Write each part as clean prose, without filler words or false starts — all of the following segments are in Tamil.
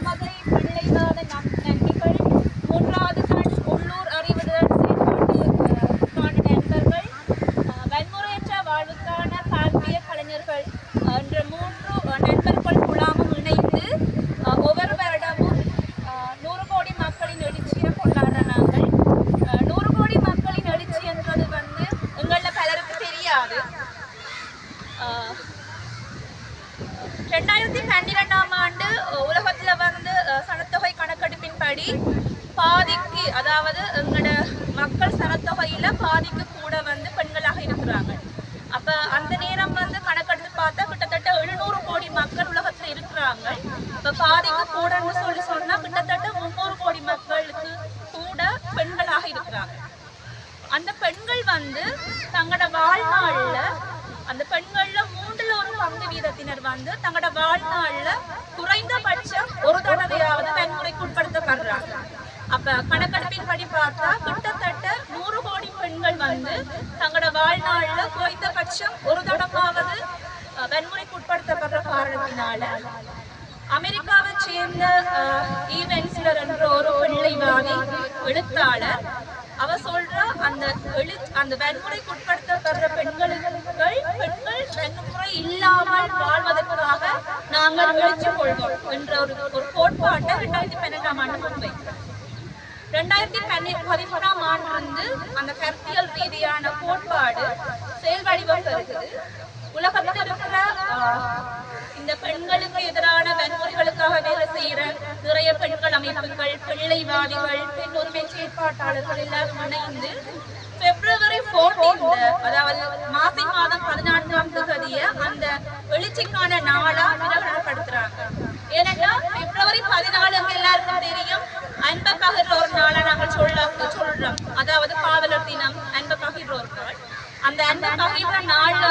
சமதை பிள்ளைவாத நன்மைகள், மூன்றாவது கண் உள்ளூர் அறிவுடன் செயல்பாட்டுக்கான நண்பர்கள், வன்முறையற்ற வாழ்வுக்கான பால்விய கலைஞர்கள் என்ற 3 நண்பர்கள் குழாமும் இணைந்து ஒவ்வொரு வருடமும் 100 கோடி மக்களின் எழுச்சியை கொண்டாடுற நாங்கள். 100 கோடி மக்களின் எழுச்சி என்பது எங்களில் பலருக்கு தெரியாது. 2012ஆம் ஆண்டு உலகத்தில் சனத்தொகை கணக்கெடுப்பின்படி பாதிக்கு, அதாவது எங்களோட மக்கள் சனத்தொகையில் பாதிக்கு கூட பெண்களாக இருக்கிறாங்க. அப்போ அந்த நேரம் கணக்கெடுத்து பார்த்தா கிட்டத்தட்ட 700 கோடி மக்கள் உலகத்தில் இருக்கிறாங்க. இப்போ பாதிக்கு கூடன்னு சொன்னால் கிட்டத்தட்ட 300 கோடி மக்களுக்கு கூட பெண்களாக இருக்கிறாங்க. அந்த பெண்கள் தங்களோட வாழ்நாளில், அந்த பெண்களில் 3% தங்களோட வாழ்நாளில் குறைந்தபட்சம் ஒரு தடவையாவது வன்முறைக்கு உட்படுத்தப்படுறாங்க. அப்போ கணக்கெடுப்பின்படி பார்த்தா கிட்டத்தட்ட 100 கோடி பெண்கள் தங்களோட வாழ்நாளில் குறைந்தபட்சம் ஒரு தடவாவது வன்முறைக்கு உட்படுத்தப்படுற காரணத்தினால அமெரிக்காவை சேர்ந்த ஈவென்ஸ்லர் என்ற ஒரு பிள்ளைவாதி எழுத்தாளர் அவ சொல்றா, அந்த வன்முறைக்கு உட்படுத்தப்படுற பெண்கள் வன்முறை இல்லாமல் வாழ்வதற்காக நாங்கள் எழுச்சி கொள்வோம் என்ற ஒரு கோட்பாட்டை 2012ஆம் ஆண்டு முன்வைத்தார். 2013ஆம் ஆண்டு அந்த கருத்தியல் ரீதியான கோட்பாடு செயல்வடிவம் பெறுகிறது. உலகத்தில் இருக்கிற இந்த பெண்களுக்கு எதிரான வன்முறைகளுக்காக வேலை செய்கிற நிறைய பெண்கள் அமைப்புகள், பிள்ளைவாதிகள், பெண் உரிமை செயற்பாட்டாளர்கள் எல்லாரும் இணைந்து February 14, அதாவது மாசி மாதம் 14ஆம் தேதியை அந்த எழுச்சிக்கான நாளா பிரகடனப்படுத்துறாங்க. ஏனென்னா February 14 எல்லாருக்கும் தெரியும், அன்பை பகிர்வோர் நாளா நாங்கள் சொல்றோம். அதாவது காவலர் தினம், அன்பை பகிர்வோர் நாள். அந்த அன்பை பகிர்ற நாள்ல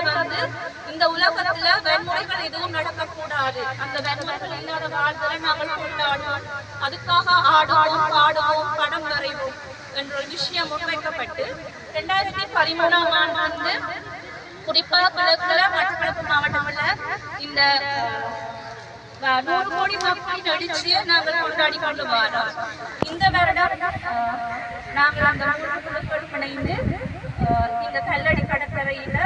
இந்த உலகத்துல வன்முறைகள் எதுவும் நடக்கக்கூடாது, அந்த வன்முறைகள் இல்லாத வாழ்தலை நாங்கள் கொண்டாடுவோம், அதுக்காக ஆடுவோம், பாடுவோம், படம் வரைவோம் என்ற ஒரு விஷயம் முன்வைக்கப்பட்டு 2013ஆம் ஆண்டு குறிப்பாக கிழக்குல மட்டக்களப்பு மாவட்டத்தில் இந்த 100 கோடி மக்களின் எழுச்சியை நாங்கள் கொண்டாடி கொண்டு வரோம். இந்த வருடம் நாங்கள் அந்த குழுக்கள் இணைந்து இந்த கல்லடி கடற்கரையில